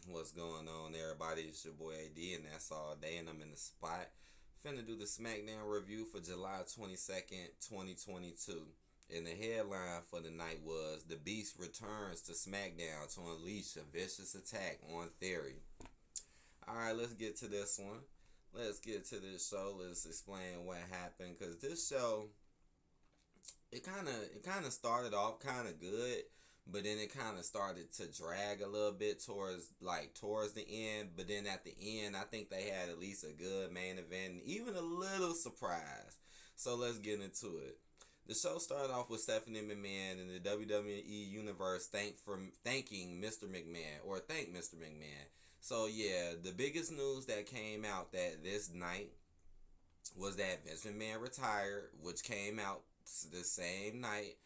What's going on, everybody? It's your boy AD, and that's all day, and I'm in the spot. Finna do the SmackDown review for July 22nd, 2022. And the headline for the night was The Beast returns to SmackDown to unleash a vicious attack on Theory. Alright, let's get to this one. Let's get to this show. Let's explain what happened. Because this show, it kinda started off kinda good, but then it kind of started to drag a little bit towards the end. But then at the end, I think they had at least a good main event, and even a little surprise. So let's get into it. The show started off with Stephanie McMahon in the WWE Universe thanking Mr. McMahon, or thank Mr. McMahon. So yeah, the biggest news that came out that this night was that Vince McMahon retired, which came out the same night,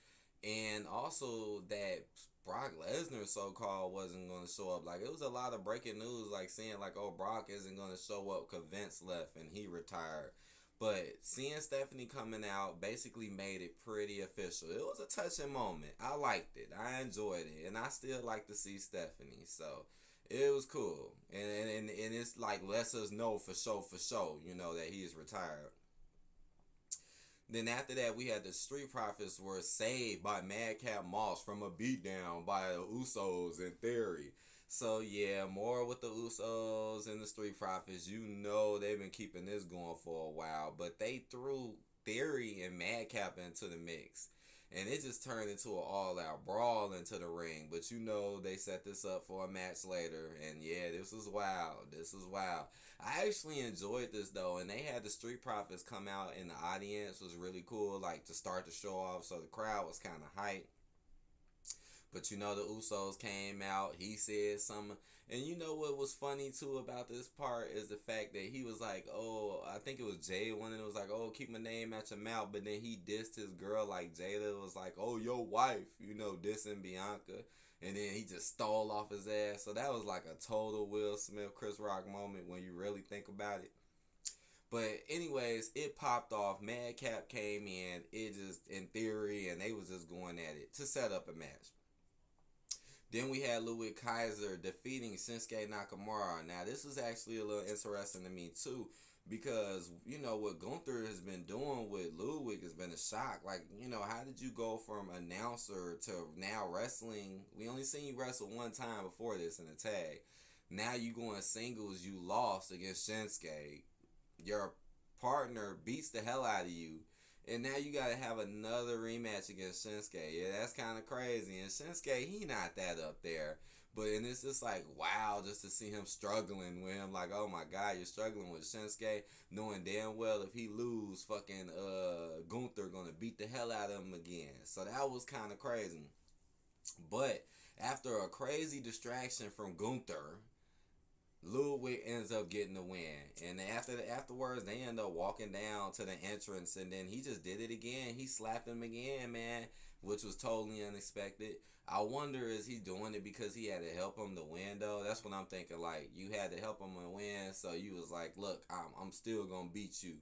and also that Brock Lesnar, so called, wasn't going to show up. Like, it was a lot of breaking news, like saying like, oh, Brock isn't going to show up because Vince left and he retired. But seeing Stephanie coming out basically made it pretty official. It was a touching moment. I liked it. I enjoyed it, and I still like to see Stephanie. So it was cool, and it's like lets us know for sure, that he is retired. Then after that, we had the Street Profits were saved by Madcap Moss from a beatdown by the Usos in Theory. So yeah, more with the Usos and the Street Profits. They've been keeping this going for a while, but they threw Theory and Madcap into the mix. And it just turned into an all-out brawl into the ring. But they set this up for a match later. And yeah, this was wild. This was wild. I actually enjoyed this though, and they had the Street Profits come out in the audience. It was really cool, like to start the show off, so the crowd was kind of hyped. But the Usos came out. He said something, and what was funny too about this part is the fact that he was like, "Oh, I think it was Jay one, and it was like, oh, keep my name out your mouth." But then he dissed his girl, like Jada was like, "Oh, your wife," dissing Bianca. And then he just stole off his ass. So that was like a total Will Smith, Chris Rock moment when you really think about it. But anyways, it popped off. Madcap came in. It just in Theory, and they was just going at it to set up a match. Then we had Ludwig Kaiser defeating Shinsuke Nakamura. Now this was actually a little interesting to me too, because what Gunther has been doing with Ludwig has been a shock. Like, how did you go from announcer to now wrestling? We only seen you wrestle one time before this in a tag. Now you going singles. You lost against Shinsuke. Your partner beats the hell out of you. And now you gotta have another rematch against Shinsuke. Yeah, that's kind of crazy. And Shinsuke, he not that up there. And it's just like, wow, just to see him struggling with him. Like, oh my God, you're struggling with Shinsuke, knowing damn well if he lose, fucking Gunther gonna beat the hell out of him again. So that was kind of crazy. But after a crazy distraction from Gunther, Ludwig ends up getting the win, and afterwards they end up walking down to the entrance, and then he just did it again. He slapped him again, man, which was totally unexpected. I wonder, is he doing it because he had to help him to win though? That's what I'm thinking. Like, you had to help him to win, so you was like, look, I'm still gonna beat you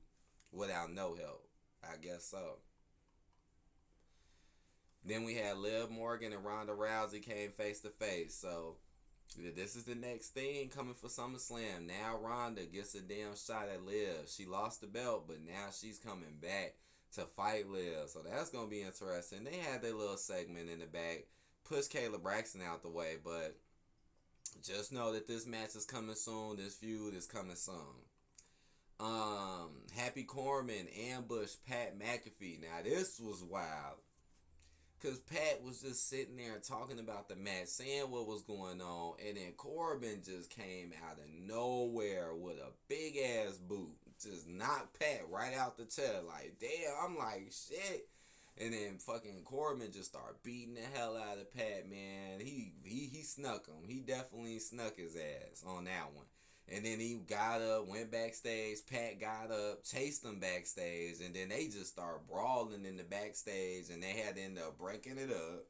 without no help. I guess so. Then we had Liv Morgan and Ronda Rousey came face to face. So this is the next thing coming for SummerSlam. Now Ronda gets a damn shot at Liv. She lost the belt, but now she's coming back to fight Liv. So that's going to be interesting. They had their little segment in the back. Push Kayla Braxton out the way, but just know that this match is coming soon. This feud is coming soon. Happy Corbin ambushed Pat McAfee. Now this was wild. Because Pat was just sitting there talking about the match, saying what was going on, and then Corbin just came out of nowhere with a big ass boot. Just knocked Pat right out the chair. Like, damn, I'm like, shit. And then fucking Corbin just started beating the hell out of Pat, man. He snuck him. He definitely snuck his ass on that one. And then he got up, went backstage. Pat got up, chased him backstage, and then they just started brawling in the backstage, and they had to end up breaking it up.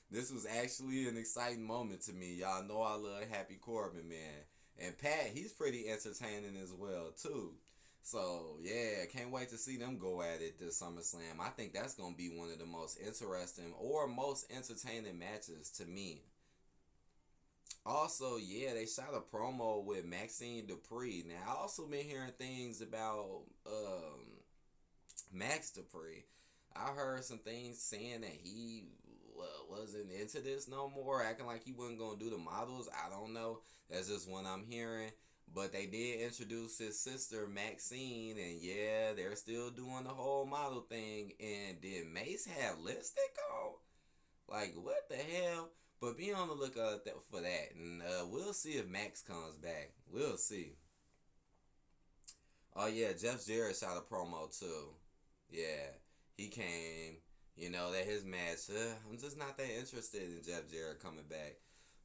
This was actually an exciting moment to me. Y'all know I love Happy Corbin, man. And Pat, he's pretty entertaining as well, too. So, yeah, can't wait to see them go at it this SummerSlam. I think that's going to be one of the most interesting or most entertaining matches to me. Also, yeah, they shot a promo with Maxine Dupree. Now, I also been hearing things about Max Dupree. I heard some things saying that he wasn't into this no more, acting like he wasn't gonna do the models. I don't know. That's just what I'm hearing. But they did introduce his sister Maxine, and yeah, they're still doing the whole model thing. And did Mace have lipstick on? Like, what the hell? But be on the lookout for that, and we'll see if Max comes back. We'll see. Oh yeah, Jeff Jarrett shot a promo too. Yeah, he came. You know that his match. I'm just not that interested in Jeff Jarrett coming back.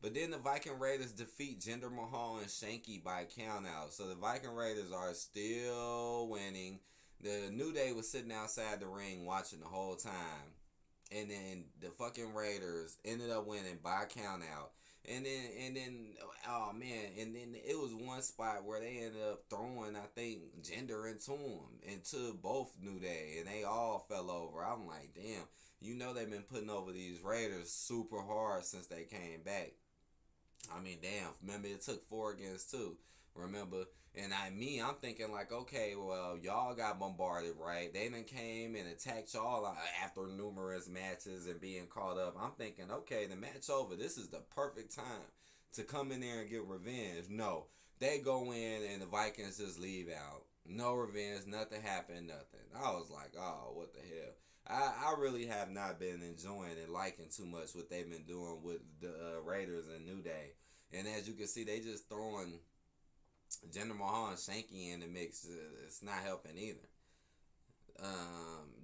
But then the Viking Raiders defeat Jinder Mahal and Shanky by countout. So the Viking Raiders are still winning. The New Day was sitting outside the ring watching the whole time. And then the fucking Raiders ended up winning by countout. And then oh man, and then it was one spot where they ended up throwing, I think, Jinder into both New Day, and they all fell over. I'm like, damn, they've been putting over these Raiders super hard since they came back. I mean, damn. Remember, it took 4 against 2. Remember, and I'm thinking like, okay, well, y'all got bombarded, right? They then came and attacked y'all after numerous matches and being caught up. I'm thinking, okay, the match over. This is the perfect time to come in there and get revenge. No, they go in and the Vikings just leave out. No revenge, nothing happened, nothing. I was like, oh, what the hell? I really have not been enjoying and liking too much what they've been doing with the Raiders and New Day. And as you can see, they just throwing Jinder Mahal and Shanky in the mix. It's not helping either.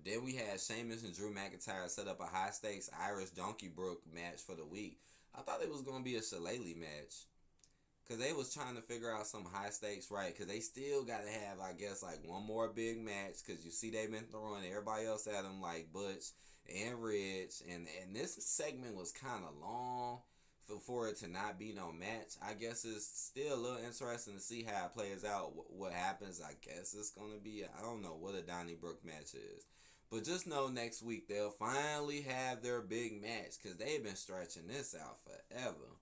Then we had Sheamus and Drew McIntyre set up a high stakes Irish Donkey Brook match for the week. I thought it was going to be a shillelagh match. Because they was trying to figure out some high stakes, right? Because they still got to have, I guess, like one more big match. Because you see they've been throwing everybody else at them, like Butch and Rich. And this segment was kind of long for it to not be no match. I guess it's still a little interesting to see how it plays out, what happens. I guess it's going to be, I don't know what a Donnybrook match is. But just know next week they'll finally have their big match. Because they've been stretching this out forever.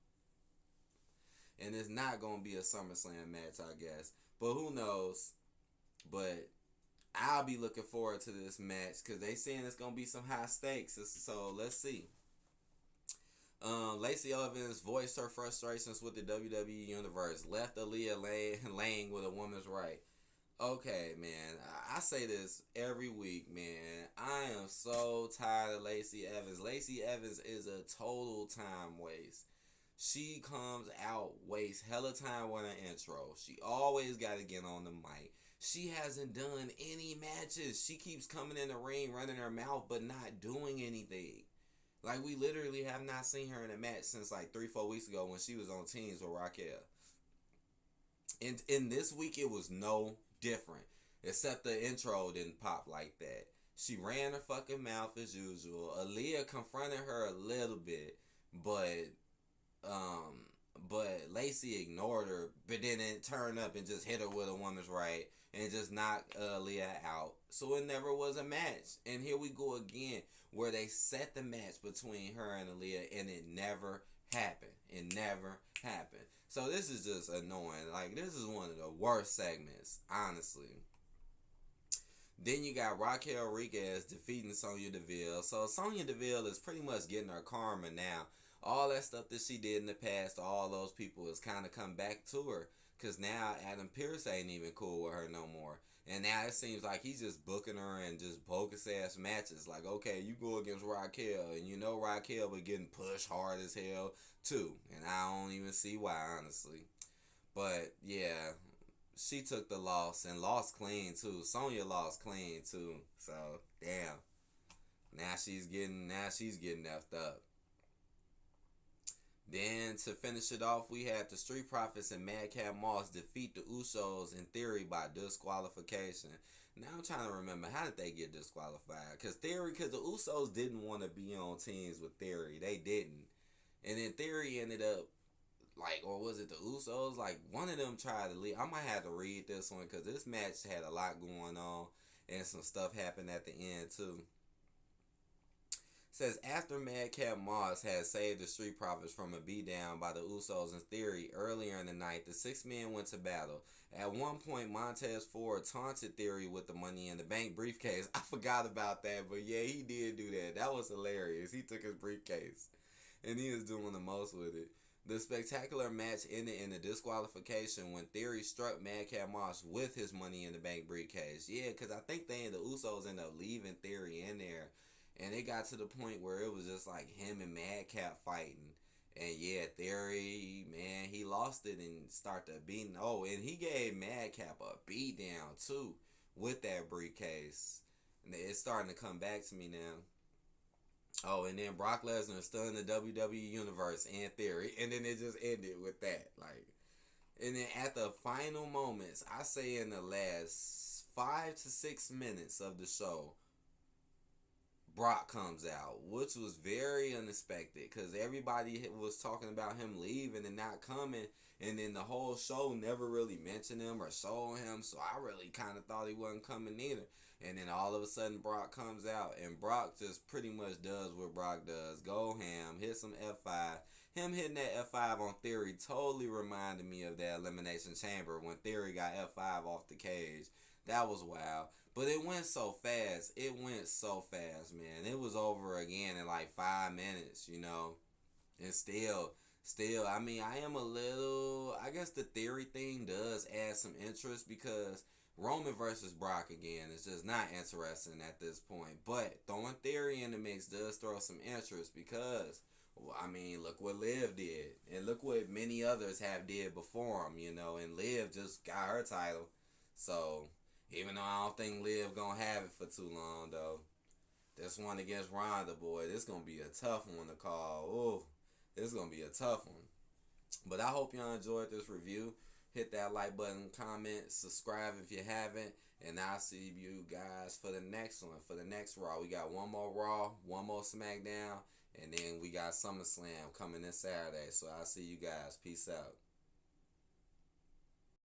And it's not going to be a SummerSlam match, I guess. But who knows? But I'll be looking forward to this match because they saying it's going to be some high stakes. So let's see. Lacey Evans voiced her frustrations with the WWE Universe. Left Aaliyah laying with a woman's right. Okay, man. I say this every week, man. I am so tired of Lacey Evans. Lacey Evans is a total time waste. She comes out, wastes hella time with her intro. She always got to get on the mic. She hasn't done any matches. She keeps coming in the ring, running her mouth, but not doing anything. Like, we literally have not seen her in a match since like 3-4 weeks ago when she was on teams with Raquel. And in this week, it was no different. Except the intro didn't pop like that. She ran her fucking mouth as usual. Aaliyah confronted her a little bit, but Lacey ignored her, but then it turned up and just hit her with a woman's right and just knocked Leah out. So it never was a match. And here we go again, where they set the match between her and Aaliyah, and it never happened. It never happened. So this is just annoying. Like, this is one of the worst segments, honestly. Then you got Raquel Rodriguez defeating Sonya Deville. So Sonya Deville is pretty much getting her karma now. All that stuff that she did in the past to all those people has kind of come back to her. Because now Adam Pearce ain't even cool with her no more. And now it seems like he's just booking her in just bogus ass matches. Like, okay, you go against Raquel. And you know Raquel be getting pushed hard as hell too. And I don't even see why, honestly. But yeah, she took the loss and lost clean too. Sonya lost clean too. So damn. Now she's getting effed up. Then to finish it off, we had the Street Profits and Madcap Moss defeat the Usos in Theory by disqualification. Now I'm trying to remember, how did they get disqualified? Because the Usos didn't want to be on teams with Theory. They didn't. And then Theory ended up, like, or was it the Usos? Like, one of them tried to leave. I might have to read this one because this match had a lot going on and some stuff happened at the end too. Says after Madcap Moss had saved the Street Profits from a beatdown by the Usos in Theory earlier in the night, the six men went to battle. At one point, Montez Ford taunted Theory with the Money in the Bank briefcase. I forgot about that, but yeah, he did do that. That was hilarious. He took his briefcase, and he was doing the most with it. The spectacular match ended in a disqualification when Theory struck Madcap Moss with his Money in the Bank briefcase. Yeah, because I think the Usos ended up leaving Theory in there. And it got to the point where it was just like him and Madcap fighting. And yeah, Theory, man, he lost it and started beating. Oh, and he gave Madcap a beat down too with that briefcase. And it's starting to come back to me now. Oh, and then Brock Lesnar is still in the WWE Universe and Theory. And then it just ended with that. Like, and then at the final moments, I say in the last 5 to 6 minutes of the show, Brock comes out, which was very unexpected because everybody was talking about him leaving and not coming, and then the whole show never really mentioned him or showed him, so I really kind of thought he wasn't coming either. And then all of a sudden Brock comes out, and Brock just pretty much does what Brock does. Go ham, hit some F5. Him hitting that F5 on Theory totally reminded me of that Elimination Chamber when Theory got F5 off the cage. That was wild. But it went so fast. It went so fast, man. It was over again in like 5 minutes, you know. And still, I mean, I am a little, I guess the Theory thing does add some interest because Roman versus Brock again is just not interesting at this point. But throwing Theory in the mix does throw some interest because, well, I mean, look what Liv did. And look what many others have did before him, you know. And Liv just got her title. So, even though I don't think Liv gonna have it for too long, though. This one against Ronda, boy, this gonna be a tough one to call. Ooh, this gonna be a tough one. But I hope y'all enjoyed this review. Hit that like button, comment, subscribe if you haven't. And I'll see you guys for the next one. For the next Raw. We got one more Raw, one more SmackDown. And then we got SummerSlam coming this Saturday. So I'll see you guys. Peace out.